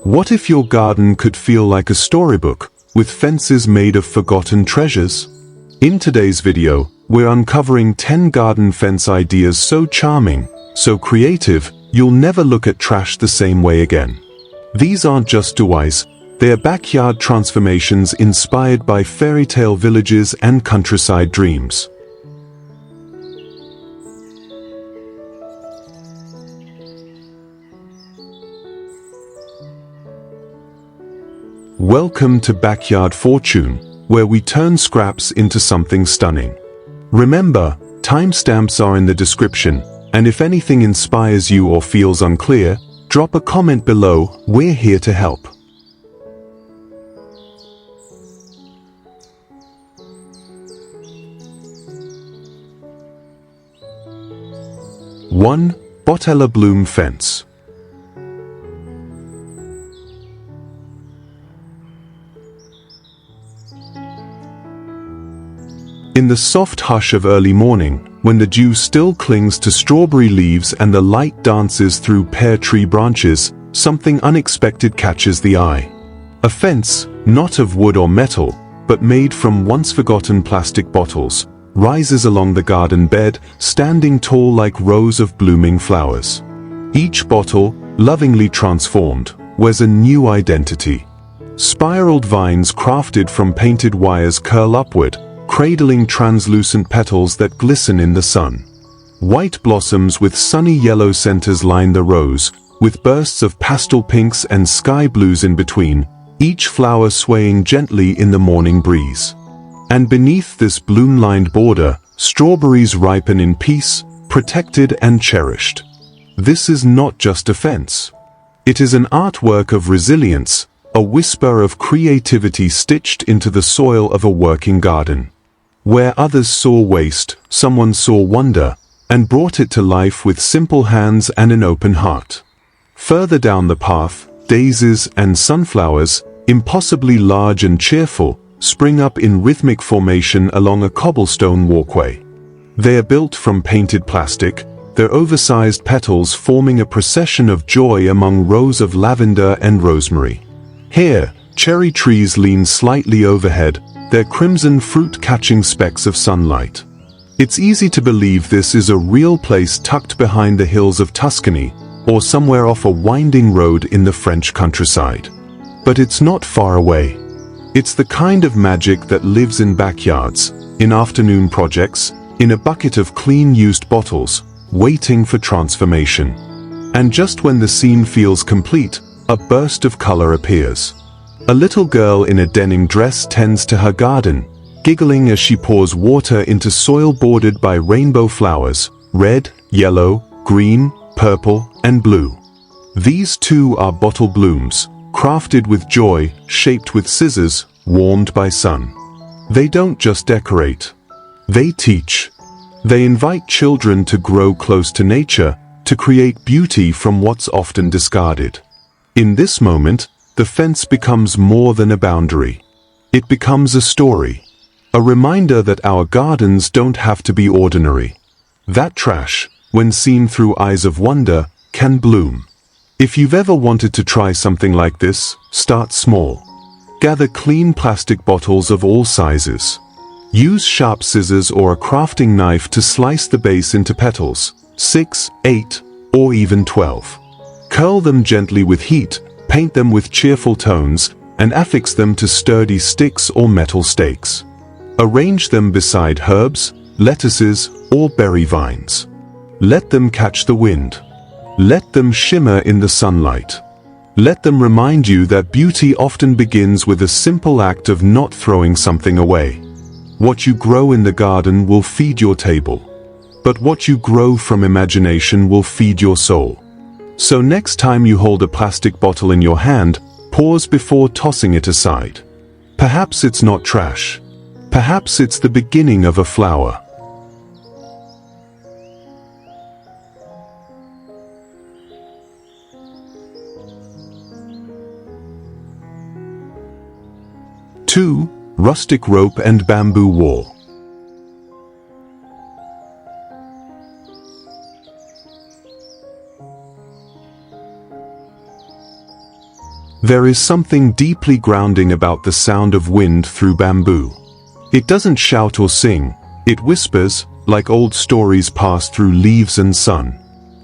What if your garden could feel like a storybook, with fences made of forgotten treasures? In today's video, we're uncovering 10 garden fence ideas so charming, so creative, you'll never look at trash the same way again. These aren't just DIYs, they're backyard transformations inspired by fairy tale villages and countryside dreams. Welcome to Backyard Fortune, where we turn scraps into something stunning. Remember, timestamps are in the description, and if anything inspires you or feels unclear, drop a comment below, we're here to help. One, Botella Bloom Fence. In the soft hush of early morning, when the dew still clings to strawberry leaves and the light dances through pear tree branches, something unexpected catches the eye. A fence, not of wood or metal, but made from once-forgotten plastic bottles, rises along the garden bed, standing tall like rows of blooming flowers. Each bottle, lovingly transformed, wears a new identity. Spiraled vines crafted from painted wires curl upward, cradling translucent petals that glisten in the sun. White blossoms with sunny yellow centers line the rows, with bursts of pastel pinks and sky blues in between, each flower swaying gently in the morning breeze. And beneath this bloom-lined border, strawberries ripen in peace, protected and cherished. This is not just a fence. It is an artwork of resilience, a whisper of creativity stitched into the soil of a working garden. Where others saw waste, someone saw wonder, and brought it to life with simple hands and an open heart. Further down the path, daisies and sunflowers, impossibly large and cheerful, spring up in rhythmic formation along a cobblestone walkway. They are built from painted plastic, their oversized petals forming a procession of joy among rows of lavender and rosemary. Here, cherry trees lean slightly overhead, their crimson fruit catching specks of sunlight. It's easy to believe this is a real place tucked behind the hills of Tuscany, or somewhere off a winding road in the French countryside. But it's not far away. It's the kind of magic that lives in backyards, in afternoon projects, in a bucket of clean used bottles, waiting for transformation. And just when the scene feels complete, a burst of color appears. A little girl in a denim dress tends to her garden, giggling as she pours water into soil bordered by rainbow flowers, red, yellow, green, purple, and blue. These too are bottle blooms, crafted with joy, shaped with scissors, warmed by sun. They don't just decorate. They teach. They invite children to grow close to nature, to create beauty from what's often discarded. In this moment, the fence becomes more than a boundary. It becomes a story. A reminder that our gardens don't have to be ordinary. That trash, when seen through eyes of wonder, can bloom. If you've ever wanted to try something like this, start small. Gather clean plastic bottles of all sizes. Use sharp scissors or a crafting knife to slice the base into petals, 6, 8, or even 12. Curl them gently with heat, paint them with cheerful tones, and affix them to sturdy sticks or metal stakes. Arrange them beside herbs, lettuces, or berry vines. Let them catch the wind. Let them shimmer in the sunlight. Let them remind you that beauty often begins with a simple act of not throwing something away. What you grow in the garden will feed your table. But what you grow from imagination will feed your soul. So next time you hold a plastic bottle in your hand, pause before tossing it aside. Perhaps it's not trash. Perhaps it's the beginning of a flower. Two, rustic rope and bamboo wall. There is something deeply grounding about the sound of wind through bamboo. It doesn't shout or sing, it whispers, like old stories passed through leaves and sun.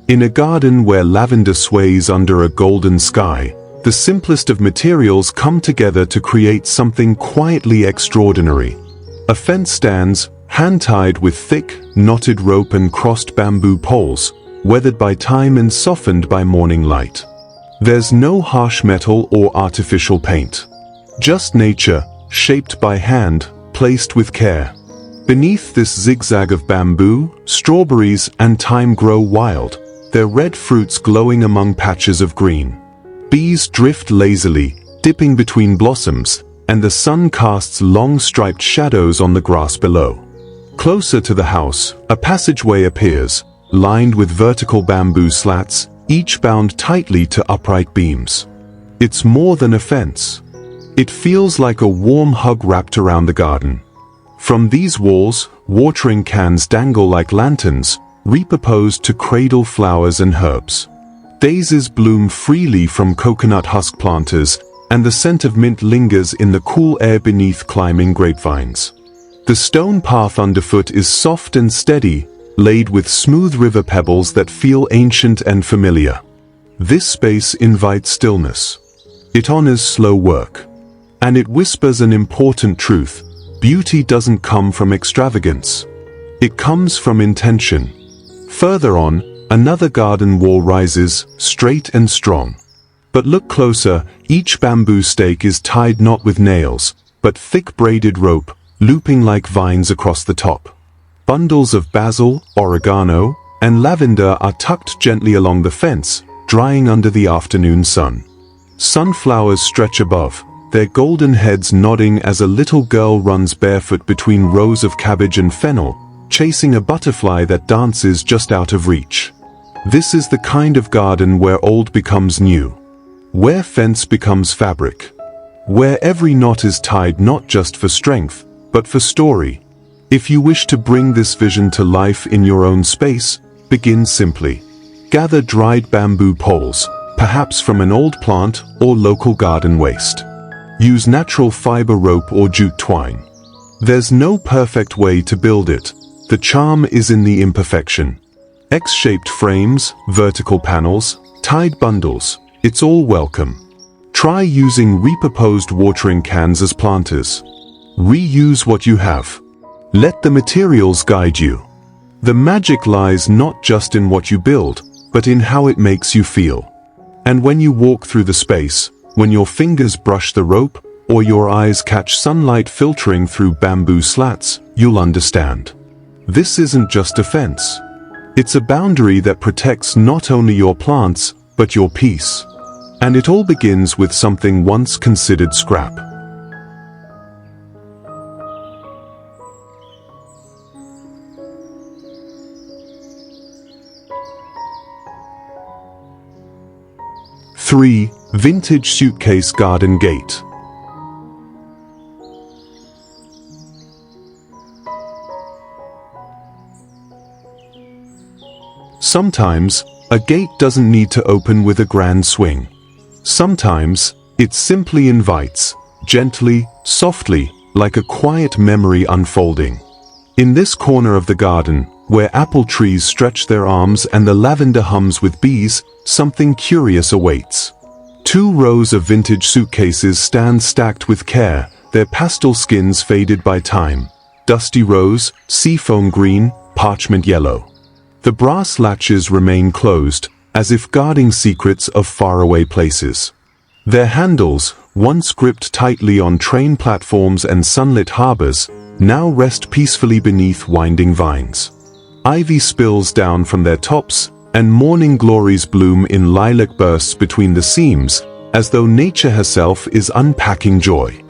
In a garden where lavender sways under a golden sky, the simplest of materials come together to create something quietly extraordinary. A fence stands, hand-tied with thick, knotted rope and crossed bamboo poles, weathered by time and softened by morning light. There's no harsh metal or artificial paint. Just nature, shaped by hand, placed with care. Beneath this zigzag of bamboo, strawberries and thyme grow wild, their red fruits glowing among patches of green. Bees drift lazily, dipping between blossoms, and the sun casts long striped shadows on the grass below. Closer to the house, a passageway appears, lined with vertical bamboo slats, each bound tightly to upright beams. It's more than a fence. It feels like a warm hug wrapped around the garden. From these walls, watering cans dangle like lanterns, repurposed to cradle flowers and herbs. Daisies bloom freely from coconut husk planters, and the scent of mint lingers in the cool air beneath climbing grapevines. The stone path underfoot is soft and steady, laid with smooth river pebbles that feel ancient and familiar. This space invites stillness. It honors slow work. And it whispers an important truth: beauty doesn't come from extravagance. It comes from intention. Further on, another garden wall rises, straight and strong. But look closer, each bamboo stake is tied not with nails, but thick braided rope, looping like vines across the top. Bundles of basil, oregano, and lavender are tucked gently along the fence, drying under the afternoon sun. Sunflowers stretch above, their golden heads nodding as a little girl runs barefoot between rows of cabbage and fennel, chasing a butterfly that dances just out of reach. This is the kind of garden where old becomes new, where fence becomes fabric, where every knot is tied not just for strength, but for story. If you wish to bring this vision to life in your own space, begin simply. Gather dried bamboo poles, perhaps from an old plant or local garden waste. Use natural fiber rope or jute twine. There's no perfect way to build it. The charm is in the imperfection. X-shaped frames, vertical panels, tied bundles, it's all welcome. Try using repurposed watering cans as planters. Reuse what you have. Let the materials guide you. The magic lies not just in what you build, but in how it makes you feel. And when you walk through the space, when your fingers brush the rope, or your eyes catch sunlight filtering through bamboo slats, you'll understand. This isn't just a fence. It's a boundary that protects not only your plants, but your peace. And it all begins with something once considered scrap. Three, vintage suitcase garden gate. Sometimes, a gate doesn't need to open with a grand swing. Sometimes, it simply invites, gently, softly, like a quiet memory unfolding. In this corner of the garden, where apple trees stretch their arms and the lavender hums with bees, something curious awaits. 2 rows of vintage suitcases stand stacked with care, their pastel skins faded by time. Dusty rose, seafoam green, parchment yellow. The brass latches remain closed, as if guarding secrets of faraway places. Their handles, once gripped tightly on train platforms and sunlit harbors, now rest peacefully beneath winding vines. Ivy spills down from their tops, and morning glories bloom in lilac bursts between the seams, as though nature herself is unpacking joy.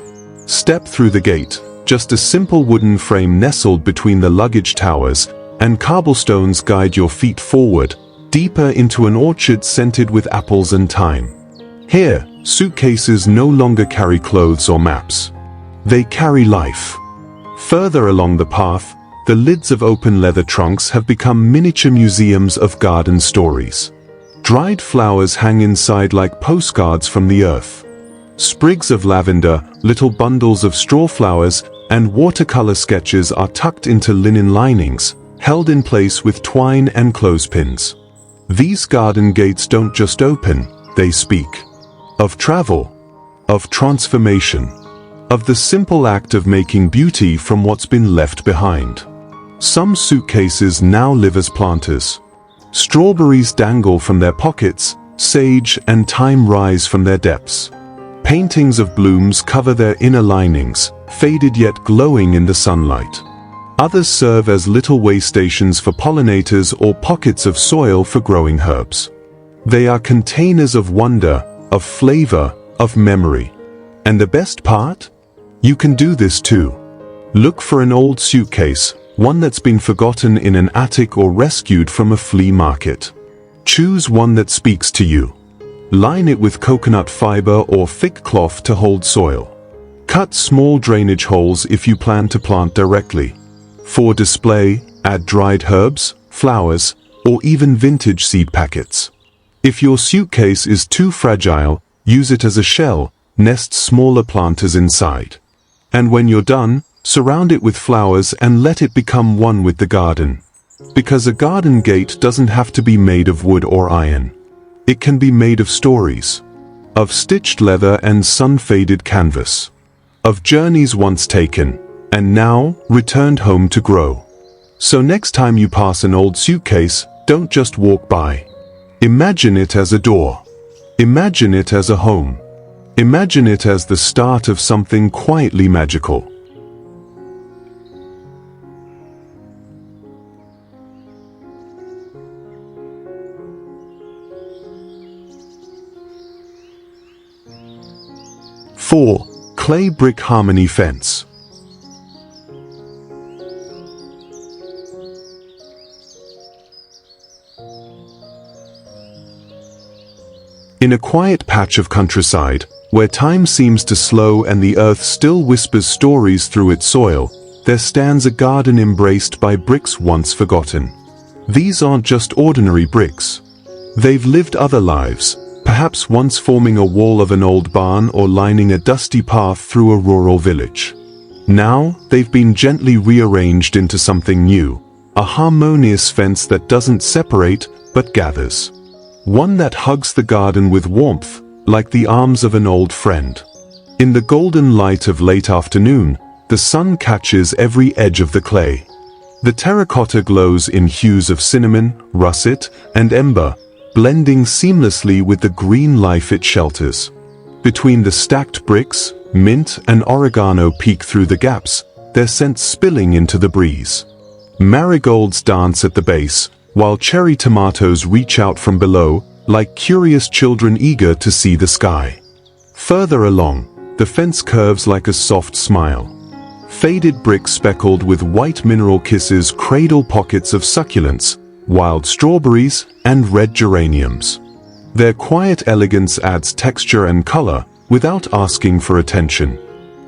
Step through the gate, just a simple wooden frame nestled between the luggage towers, and cobblestones guide your feet forward, deeper into an orchard scented with apples and thyme. Here, suitcases no longer carry clothes or maps. They carry life. Further along the path, the lids of open leather trunks have become miniature museums of garden stories. Dried flowers hang inside like postcards from the earth. Sprigs of lavender, little bundles of straw flowers, and watercolor sketches are tucked into linen linings, held in place with twine and clothespins. These garden gates don't just open, they speak. Of travel. Of transformation. Of the simple act of making beauty from what's been left behind. Some suitcases now live as planters. Strawberries dangle from their pockets, sage and thyme rise from their depths. Paintings of blooms cover their inner linings, faded yet glowing in the sunlight. Others serve as little way stations for pollinators or pockets of soil for growing herbs. They are containers of wonder, of flavor, of memory. And the best part? You can do this too. Look for an old suitcase, one that's been forgotten in an attic or rescued from a flea market. Choose one that speaks to you. Line it with coconut fiber or thick cloth to hold soil. Cut small drainage holes if you plan to plant directly. For display, add dried herbs, flowers, or even vintage seed packets. If your suitcase is too fragile, use it as a shell, nest smaller planters inside. And when you're done, surround it with flowers and let it become one with the garden. Because a garden gate doesn't have to be made of wood or iron. It can be made of stories. Of stitched leather and sun-faded canvas. Of journeys once taken, and now returned home to grow. So next time you pass an old suitcase, don't just walk by. Imagine it as a door. Imagine it as a home. Imagine it as the start of something quietly magical. Four, clay brick harmony fence. In a quiet patch of countryside, where time seems to slow and the earth still whispers stories through its soil, there stands a garden embraced by bricks once forgotten. These aren't just ordinary bricks. They've lived other lives, perhaps once forming a wall of an old barn or lining a dusty path through a rural village. Now, they've been gently rearranged into something new, a harmonious fence that doesn't separate, but gathers. One that hugs the garden with warmth, like the arms of an old friend. In the golden light of late afternoon, the sun catches every edge of the clay. The terracotta glows in hues of cinnamon, russet, and ember, blending seamlessly with the green life it shelters. Between the stacked bricks, mint and oregano peek through the gaps, their scents spilling into the breeze. Marigolds dance at the base, while cherry tomatoes reach out from below, like curious children eager to see the sky. Further along, the fence curves like a soft smile. Faded bricks speckled with white mineral kisses cradle pockets of succulents, wild strawberries, and red geraniums. Their quiet elegance adds texture and color without asking for attention.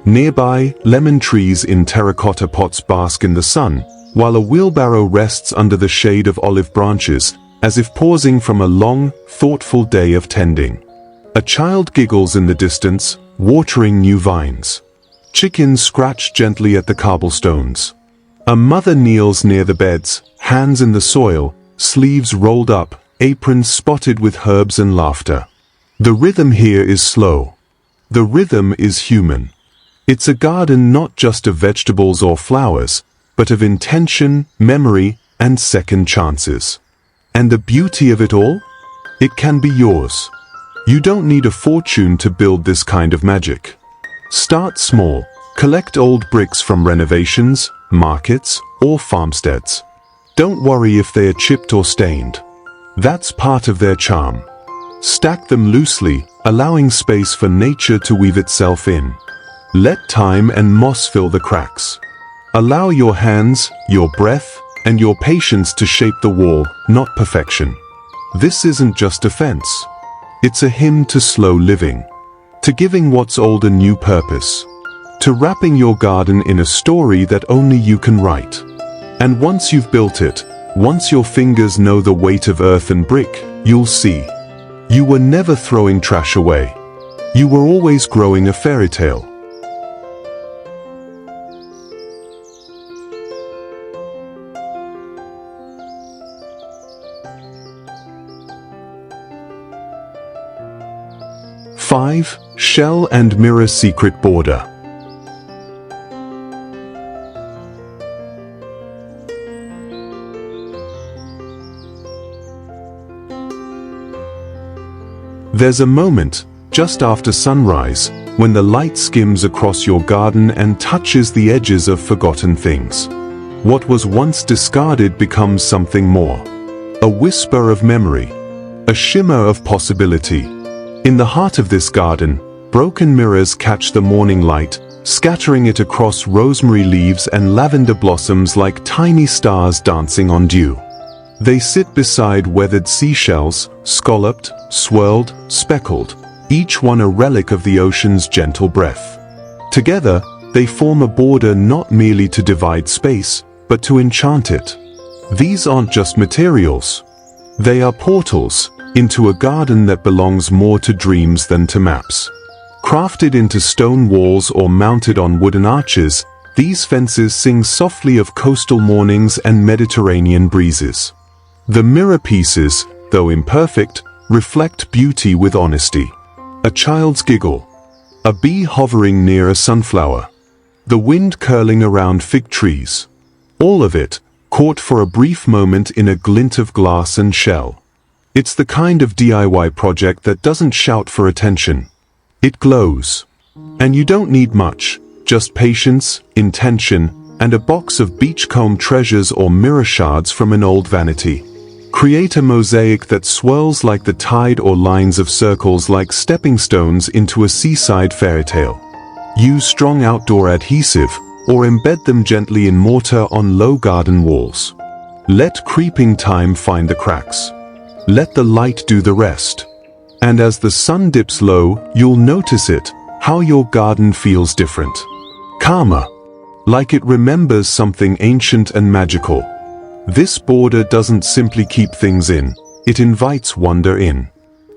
Nearby, lemon trees in terracotta pots bask in the sun, while a wheelbarrow rests under the shade of olive branches, as if pausing from a long, thoughtful day of tending. A child giggles in the distance, watering new vines. Chickens scratch gently at the cobblestones. A mother kneels near the beds, hands in the soil, sleeves rolled up, aprons spotted with herbs and laughter. The rhythm here is slow. The rhythm is human. It's a garden not just of vegetables or flowers, but of intention, memory, and second chances. And the beauty of it all? It can be yours. You don't need a fortune to build this kind of magic. Start small. Collect old bricks from renovations, markets, or farmsteads. Don't worry if they are chipped or stained. That's part of their charm. Stack them loosely, allowing space for nature to weave itself in. Let time and moss fill the cracks. Allow your hands, your breath, and your patience to shape the wall, not perfection. This isn't just a fence. It's a hymn to slow living, to giving what's old a new purpose, to wrapping your garden in a story that only you can write. And once you've built it, once your fingers know the weight of earth and brick, you'll see. You were never throwing trash away. You were always growing a fairy tale. Five, shell and mirror secret border. There's a moment, just after sunrise, when the light skims across your garden and touches the edges of forgotten things. What was once discarded becomes something more. A whisper of memory. A shimmer of possibility. In the heart of this garden, broken mirrors catch the morning light, scattering it across rosemary leaves and lavender blossoms like tiny stars dancing on dew. They sit beside weathered seashells, scalloped, swirled, speckled, each one a relic of the ocean's gentle breath. Together, they form a border not merely to divide space, but to enchant it. These aren't just materials. They are portals into a garden that belongs more to dreams than to maps. Crafted into stone walls or mounted on wooden arches, these fences sing softly of coastal mornings and Mediterranean breezes. The mirror pieces, though imperfect, reflect beauty with honesty. A child's giggle. A bee hovering near a sunflower. The wind curling around fig trees. All of it, caught for a brief moment in a glint of glass and shell. It's the kind of DIY project that doesn't shout for attention. It glows. And you don't need much, just patience, intention, and a box of beachcomb treasures or mirror shards from an old vanity. Create a mosaic that swirls like the tide or lines of circles like stepping stones into a seaside fairy tale. Use strong outdoor adhesive, or embed them gently in mortar on low garden walls. Let creeping time find the cracks. Let the light do the rest. And as the sun dips low, you'll notice it, how your garden feels different. Calmer. Like it remembers something ancient and magical. This border doesn't simply keep things in, it invites wonder in.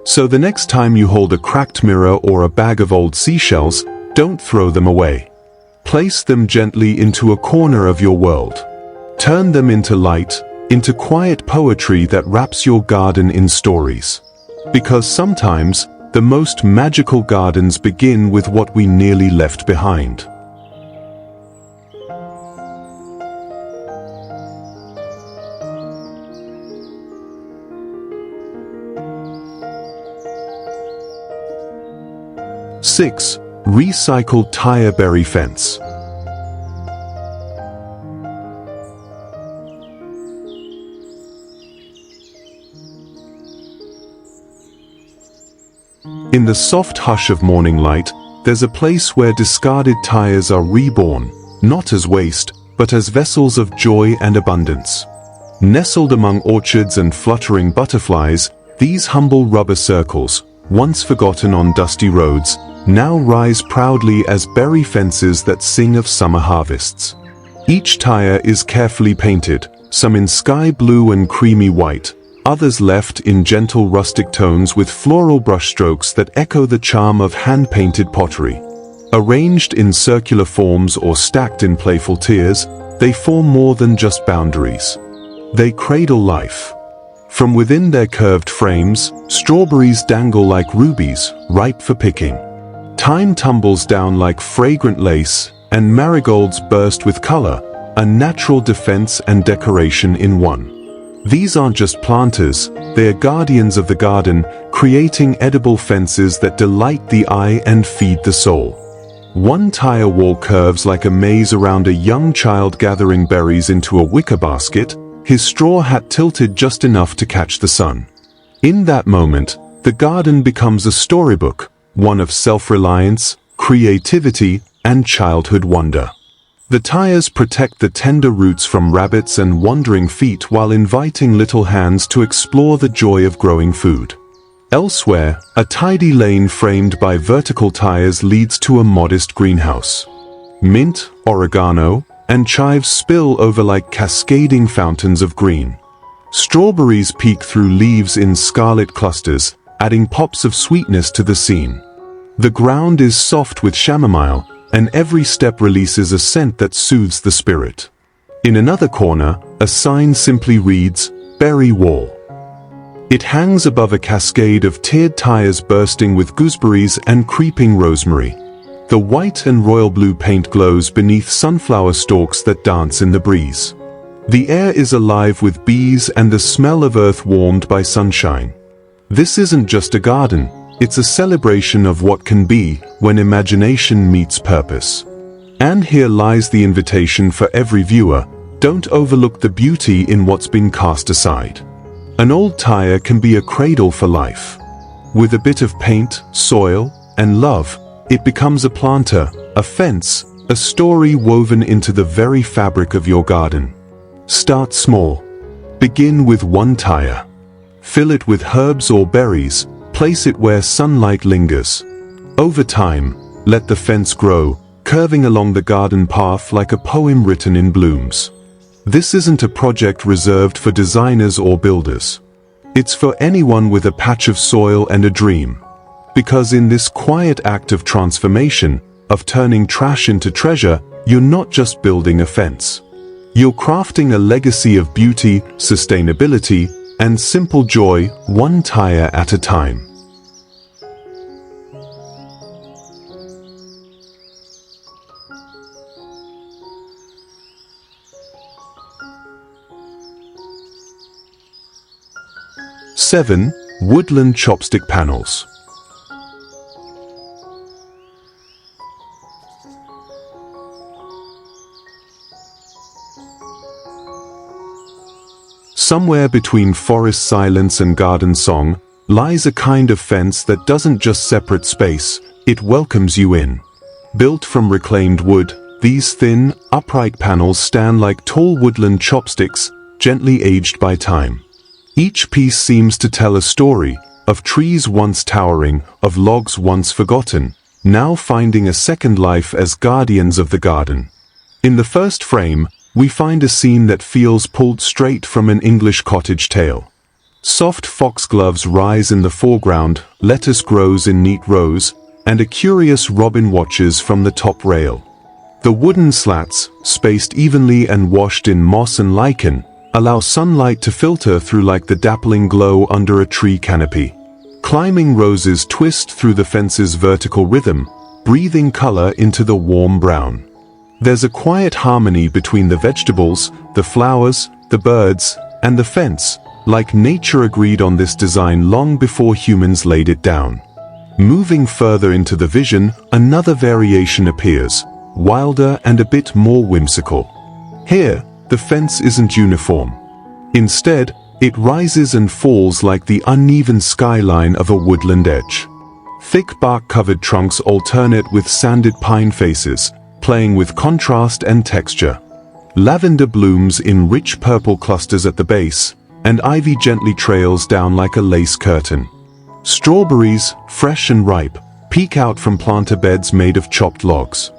So the next time you hold a cracked mirror or a bag of old seashells, don't throw them away. Place them gently into a corner of your world. Turn them into light, into quiet poetry that wraps your garden in stories. Because sometimes, the most magical gardens begin with what we nearly left behind. Six, recycled tire berry fence. In the soft hush of morning light, there's a place where discarded tires are reborn, not as waste, but as vessels of joy and abundance. Nestled among orchards and fluttering butterflies, these humble rubber circles, once forgotten on dusty roads, now rise proudly as berry fences that sing of summer harvests. Each tire is carefully painted, some in sky blue and creamy white, others left in gentle rustic tones with floral brushstrokes that echo the charm of hand-painted pottery. Arranged in circular forms or stacked in playful tiers, they form more than just boundaries. They cradle life. From within their curved frames, strawberries dangle like rubies, ripe for picking. Thyme tumbles down like fragrant lace, and marigolds burst with color, a natural defense and decoration in one. These aren't just planters, they are guardians of the garden, creating edible fences that delight the eye and feed the soul. One tire wall curves like a maze around a young child gathering berries into a wicker basket, his straw hat tilted just enough to catch the sun. In that moment, the garden becomes a storybook, one of self-reliance, creativity, and childhood wonder. The tires protect the tender roots from rabbits and wandering feet while inviting little hands to explore the joy of growing food. Elsewhere, a tidy lane framed by vertical tires leads to a modest greenhouse. Mint, oregano, and chives spill over like cascading fountains of green. Strawberries peek through leaves in scarlet clusters, adding pops of sweetness to the scene. The ground is soft with chamomile, and every step releases a scent that soothes the spirit. In another corner, a sign simply reads, "Berry Wall." It hangs above a cascade of tiered tires bursting with gooseberries and creeping rosemary. The white and royal blue paint glows beneath sunflower stalks that dance in the breeze. The air is alive with bees and the smell of earth warmed by sunshine. This isn't just a garden, it's a celebration of what can be when imagination meets purpose. And here lies the invitation for every viewer: don't overlook the beauty in what's been cast aside. An old tire can be a cradle for life. With a bit of paint, soil, and love, it becomes a planter, a fence, a story woven into the very fabric of your garden. Start small. Begin with one tire. Fill it with herbs or berries, place it where sunlight lingers. Over time, let the fence grow, curving along the garden path like a poem written in blooms. This isn't a project reserved for designers or builders. It's for anyone with a patch of soil and a dream. Because in this quiet act of transformation, of turning trash into treasure, you're not just building a fence. You're crafting a legacy of beauty, sustainability, and simple joy, one tire at a time. Seven, woodland chopstick panels. Somewhere between forest silence and garden song lies a kind of fence that doesn't just separate space, it welcomes you in. Built from reclaimed wood, these thin, upright panels stand like tall woodland chopsticks, gently aged by time. Each piece seems to tell a story, of trees once towering, of logs once forgotten, now finding a second life as guardians of the garden. In the first frame, we find a scene that feels pulled straight from an English cottage tale. Soft foxgloves rise in the foreground, lettuce grows in neat rows, and a curious robin watches from the top rail. The wooden slats, spaced evenly and washed in moss and lichen, allow sunlight to filter through like the dappling glow under a tree canopy. Climbing roses twist through the fence's vertical rhythm, breathing color into the warm brown. There's a quiet harmony between the vegetables, the flowers, the birds, and the fence, like nature agreed on this design long before humans laid it down. Moving further into the vision, another variation appears, wilder and a bit more whimsical. Here, the fence isn't uniform. Instead, it rises and falls like the uneven skyline of a woodland edge. Thick bark-covered trunks alternate with sanded pine faces, playing with contrast and texture. Lavender blooms in rich purple clusters at the base, and ivy gently trails down like a lace curtain. Strawberries, fresh and ripe, peek out from planter beds made of chopped logs.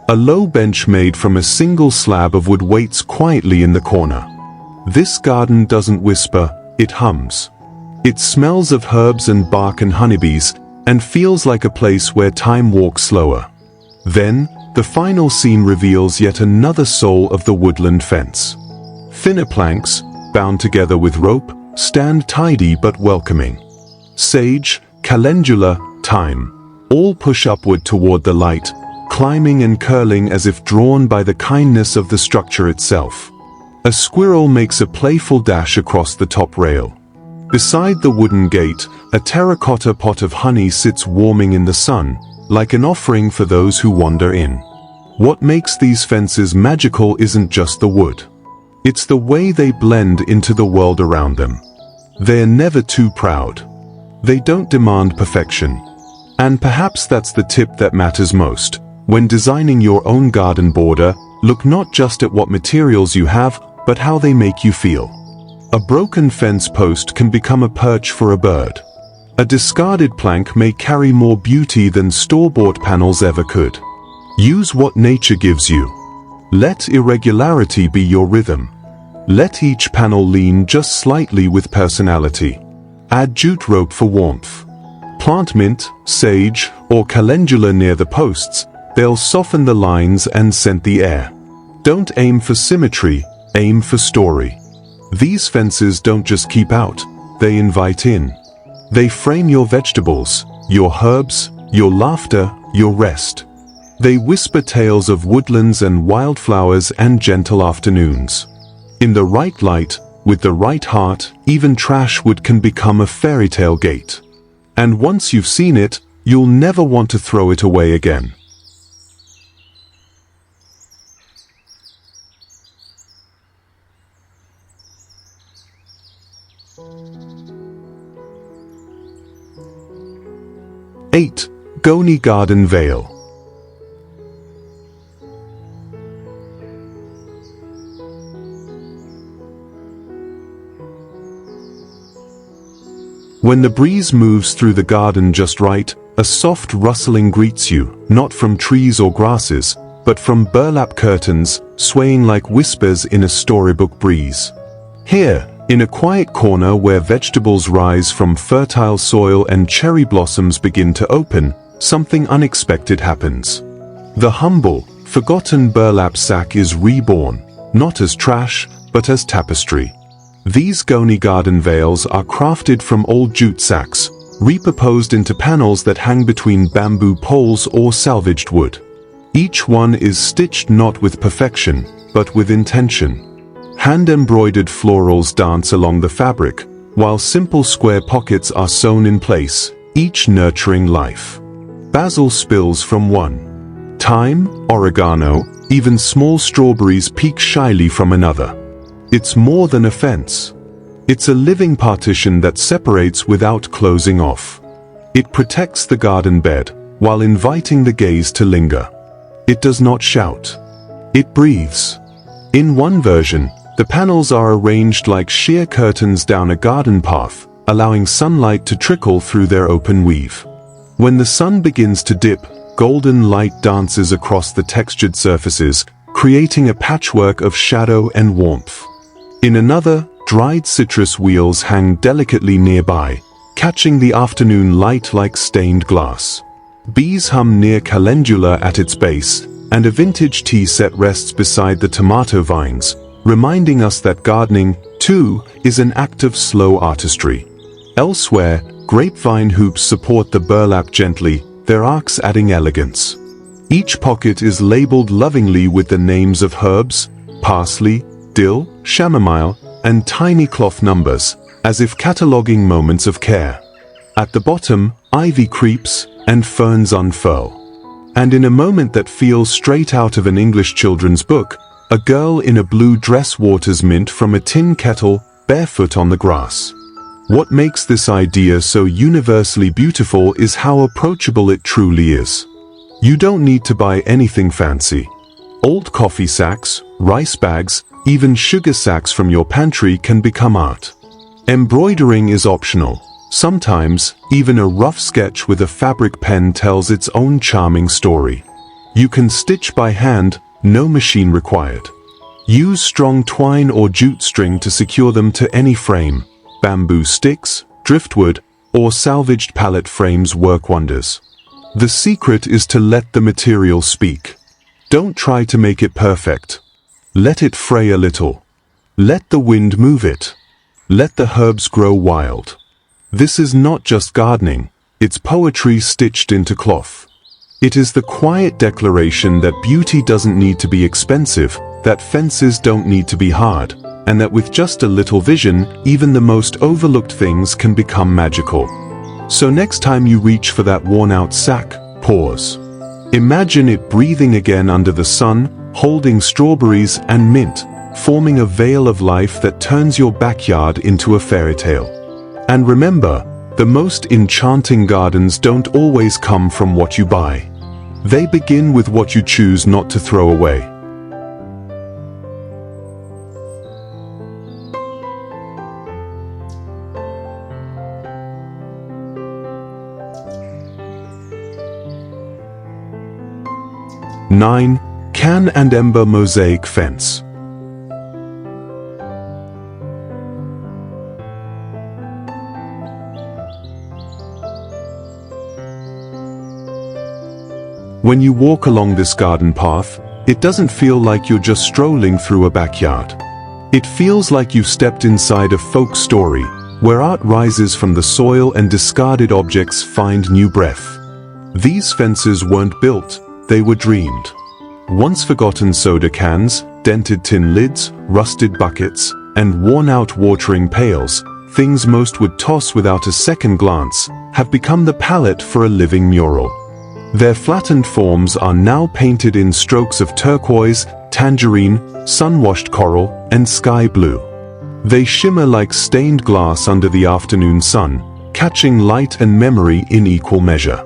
A low bench made from a single slab of wood waits quietly in the corner. This garden doesn't whisper, it hums. It smells of herbs and bark and honeybees, and feels like a place where time walks slower. Then, the final scene reveals yet another soul of the woodland fence. Thinner planks, bound together with rope, stand tidy but welcoming. Sage, calendula, thyme, all push upward toward the light, climbing and curling as if drawn by the kindness of the structure itself. A squirrel makes a playful dash across the top rail. Beside the wooden gate, a terracotta pot of honey sits warming in the sun, like an offering for those who wander in. What makes these fences magical isn't just the wood. It's the way they blend into the world around them. They're never too proud. They don't demand perfection. And perhaps that's the tip that matters most. When designing your own garden border, look not just at what materials you have, but how they make you feel. A broken fence post can become a perch for a bird. A discarded plank may carry more beauty than store-bought panels ever could. Use what nature gives you. Let irregularity be your rhythm. Let each panel lean just slightly with personality. Add jute rope for warmth. Plant mint, sage, or calendula near the posts, they'll soften the lines and scent the air. Don't aim for symmetry, aim for story. These fences don't just keep out, they invite in. They frame your vegetables, your herbs, your laughter, your rest. They whisper tales of woodlands and wildflowers and gentle afternoons. In the right light, with the right heart, even trash wood can become a fairy tale gate. And once you've seen it, you'll never want to throw it away again. Eight, Goni Garden Veil. When the breeze moves through the garden just right, a soft rustling greets you, not from trees or grasses, but from burlap curtains, swaying like whispers in a storybook breeze. Here, in a quiet corner where vegetables rise from fertile soil and cherry blossoms begin to open, something unexpected happens. The humble, forgotten burlap sack is reborn, not as trash, but as tapestry. These Goni garden veils are crafted from old jute sacks, repurposed into panels that hang between bamboo poles or salvaged wood. Each one is stitched not with perfection, but with intention. Hand-embroidered florals dance along the fabric, while simple square pockets are sewn in place, each nurturing life. Basil spills from one. Thyme, oregano, even small strawberries peek shyly from another. It's more than a fence. It's a living partition that separates without closing off. It protects the garden bed, while inviting the gaze to linger. It does not shout. It breathes. In one version, the panels are arranged like sheer curtains down a garden path, allowing sunlight to trickle through their open weave. When the sun begins to dip, golden light dances across the textured surfaces, creating a patchwork of shadow and warmth. In another, dried citrus wheels hang delicately nearby, catching the afternoon light like stained glass. Bees hum near calendula at its base, and a vintage tea set rests beside the tomato vines, reminding us that gardening, too, is an act of slow artistry. Elsewhere, grapevine hoops support the burlap gently, their arcs adding elegance. Each pocket is labeled lovingly with the names of herbs, parsley, dill, chamomile, and tiny cloth numbers, as if cataloging moments of care. At the bottom, ivy creeps and ferns unfurl. And in a moment that feels straight out of an English children's book, a girl in a blue dress waters mint from a tin kettle, barefoot on the grass. What makes this idea so universally beautiful is how approachable it truly is. You don't need to buy anything fancy. Old coffee sacks, rice bags, even sugar sacks from your pantry can become art. Embroidering is optional. Sometimes, even a rough sketch with a fabric pen tells its own charming story. You can stitch by hand, no machine required. Use strong twine or jute string to secure them to any frame. Bamboo sticks, driftwood, or salvaged pallet frames work wonders. The secret is to let the material speak. Don't try to make it perfect. Let it fray a little. Let the wind move it. Let the herbs grow wild. This is not just gardening, it's poetry stitched into cloth. It is the quiet declaration that beauty doesn't need to be expensive, that fences don't need to be hard, and that with just a little vision, even the most overlooked things can become magical. So next time you reach for that worn-out sack, pause. Imagine it breathing again under the sun, holding strawberries and mint, forming a veil of life that turns your backyard into a fairy tale. And remember, the most enchanting gardens don't always come from what you buy. They begin with what you choose not to throw away. Nine, Can and Ember Mosaic Fence. When you walk along this garden path, it doesn't feel like you're just strolling through a backyard. It feels like you've stepped inside a folk story, where art rises from the soil and discarded objects find new breath. These fences weren't built, they were dreamed. Once forgotten soda cans, dented tin lids, rusted buckets, and worn-out watering pails, things most would toss without a second glance, have become the palette for a living mural. Their flattened forms are now painted in strokes of turquoise, tangerine, sun-washed coral, and sky blue. They shimmer like stained glass under the afternoon sun, catching light and memory in equal measure.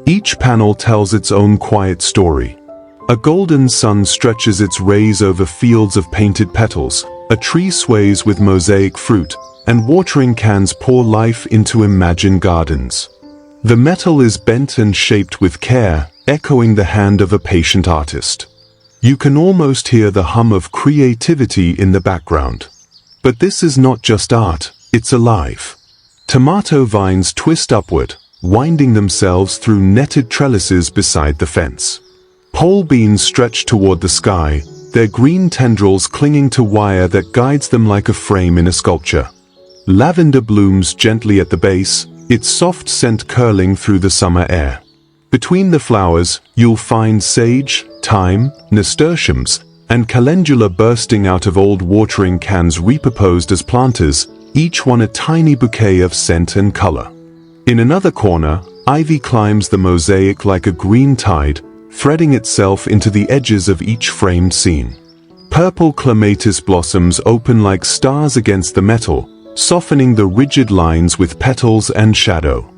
Each panel tells its own quiet story. A golden sun stretches its rays over fields of painted petals, a tree sways with mosaic fruit, and watering cans pour life into imagined gardens. The metal is bent and shaped with care, echoing the hand of a patient artist. You can almost hear the hum of creativity in the background. But this is not just art, it's alive. Tomato vines twist upward, winding themselves through netted trellises beside the fence. Pole beans stretch toward the sky, their green tendrils clinging to wire that guides them like a frame in a sculpture. Lavender blooms gently at the base, its soft scent curling through the summer air. Between the flowers, you'll find sage, thyme, nasturtiums, and calendula bursting out of old watering cans repurposed as planters, each one a tiny bouquet of scent and color. In another corner, ivy climbs the mosaic like a green tide, threading itself into the edges of each framed scene. Purple clematis blossoms open like stars against the metal, softening the rigid lines with petals and shadow.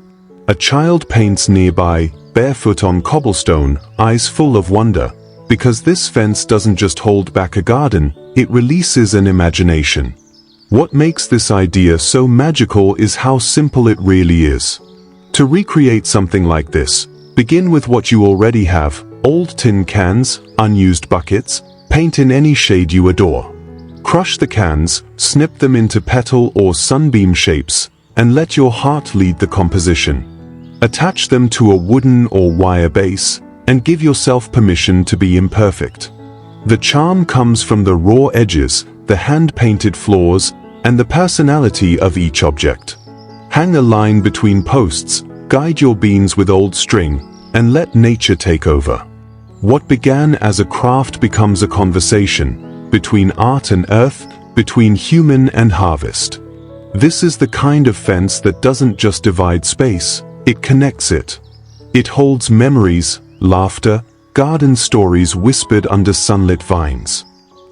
A child paints nearby, barefoot on cobblestone, eyes full of wonder, because this fence doesn't just hold back a garden, it releases an imagination. What makes this idea so magical is how simple it really is. To recreate something like this, begin with what you already have: old tin cans, unused buckets, paint in any shade you adore. Crush the cans, snip them into petal or sunbeam shapes, and let your heart lead the composition. Attach them to a wooden or wire base, and give yourself permission to be imperfect. The charm comes from the raw edges, the hand-painted flaws, and the personality of each object. Hang a line between posts, guide your beans with old string, and let nature take over. What began as a craft becomes a conversation, between art and earth, between human and harvest. This is the kind of fence that doesn't just divide space, it connects it. It holds memories, laughter, garden stories whispered under sunlit vines.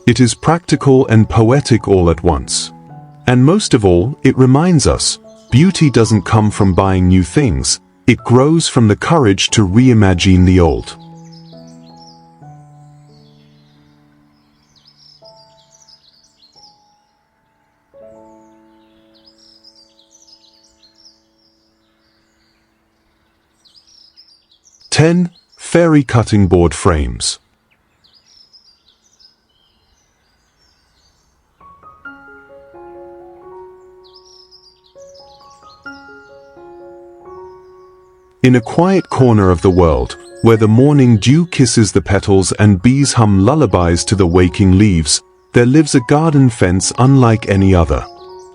It is practical and poetic all at once. And most of all, it reminds us, beauty doesn't come from buying new things, it grows from the courage to reimagine the old. (10) Fairy cutting board frames. In a quiet corner of the world, where the morning dew kisses the petals and bees hum lullabies to the waking leaves, there lives a garden fence unlike any other.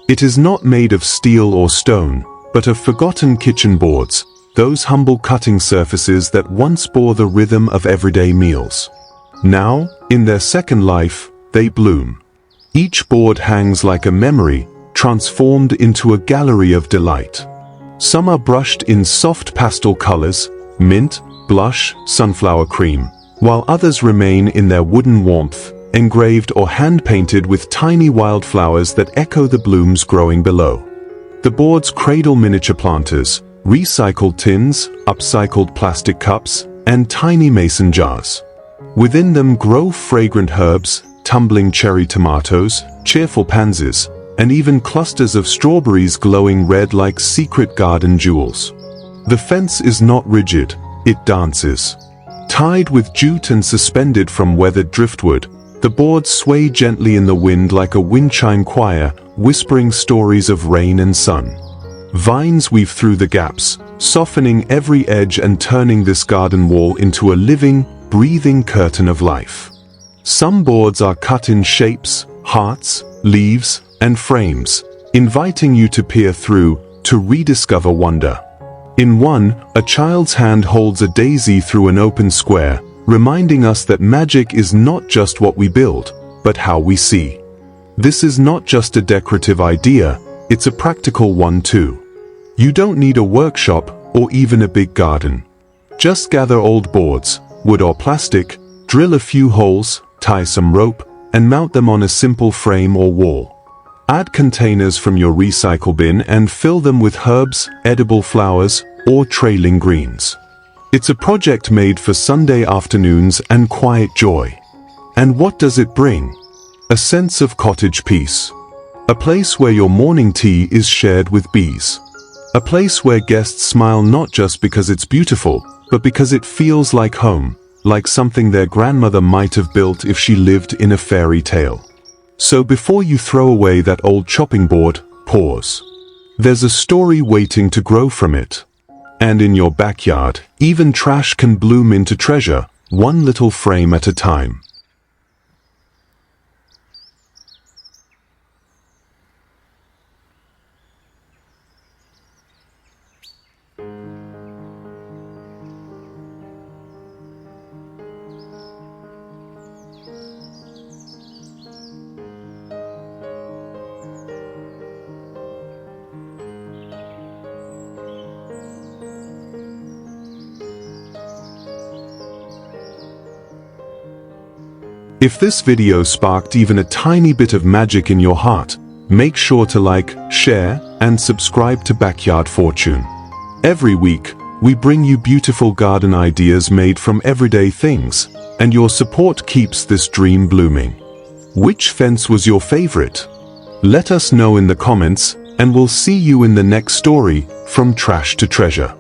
It is not made of steel or stone, but of forgotten kitchen boards, those humble cutting surfaces that once bore the rhythm of everyday meals. Now, in their second life, they bloom. Each board hangs like a memory, transformed into a gallery of delight. Some are brushed in soft pastel colors, mint, blush, sunflower cream, while others remain in their wooden warmth, engraved or hand-painted with tiny wildflowers that echo the blooms growing below. The boards cradle miniature planters, recycled tins, upcycled plastic cups, and tiny mason jars. Within them grow fragrant herbs, tumbling cherry tomatoes, cheerful pansies, and even clusters of strawberries glowing red like secret garden jewels. The fence is not rigid, it dances. Tied with jute and suspended from weathered driftwood, the boards sway gently in the wind like a wind chime choir, whispering stories of rain and sun. Vines weave through the gaps, softening every edge and turning this garden wall into a living, breathing curtain of life. Some boards are cut in shapes, hearts, leaves, and frames, inviting you to peer through, to rediscover wonder. In one, a child's hand holds a daisy through an open square, reminding us that magic is not just what we build, but how we see. This is not just a decorative idea, it's a practical one too. You don't need a workshop or even a big garden. Just gather old boards, wood or plastic, drill a few holes, tie some rope, and mount them on a simple frame or wall. Add containers from your recycle bin and fill them with herbs, edible flowers, or trailing greens. It's a project made for Sunday afternoons and quiet joy. And what does it bring? A sense of cottage peace. A place where your morning tea is shared with bees. A place where guests smile not just because it's beautiful, but because it feels like home, like something their grandmother might have built if she lived in a fairy tale. So before you throw away that old chopping board, pause. There's a story waiting to grow from it. And in your backyard, even trash can bloom into treasure, one little frame at a time. If this video sparked even a tiny bit of magic in your heart, make sure to like, share, and subscribe to Backyard Fortune. Every week, we bring you beautiful garden ideas made from everyday things, and your support keeps this dream blooming. Which fence was your favorite? Let us know in the comments, and we'll see you in the next story, From Trash to Treasure.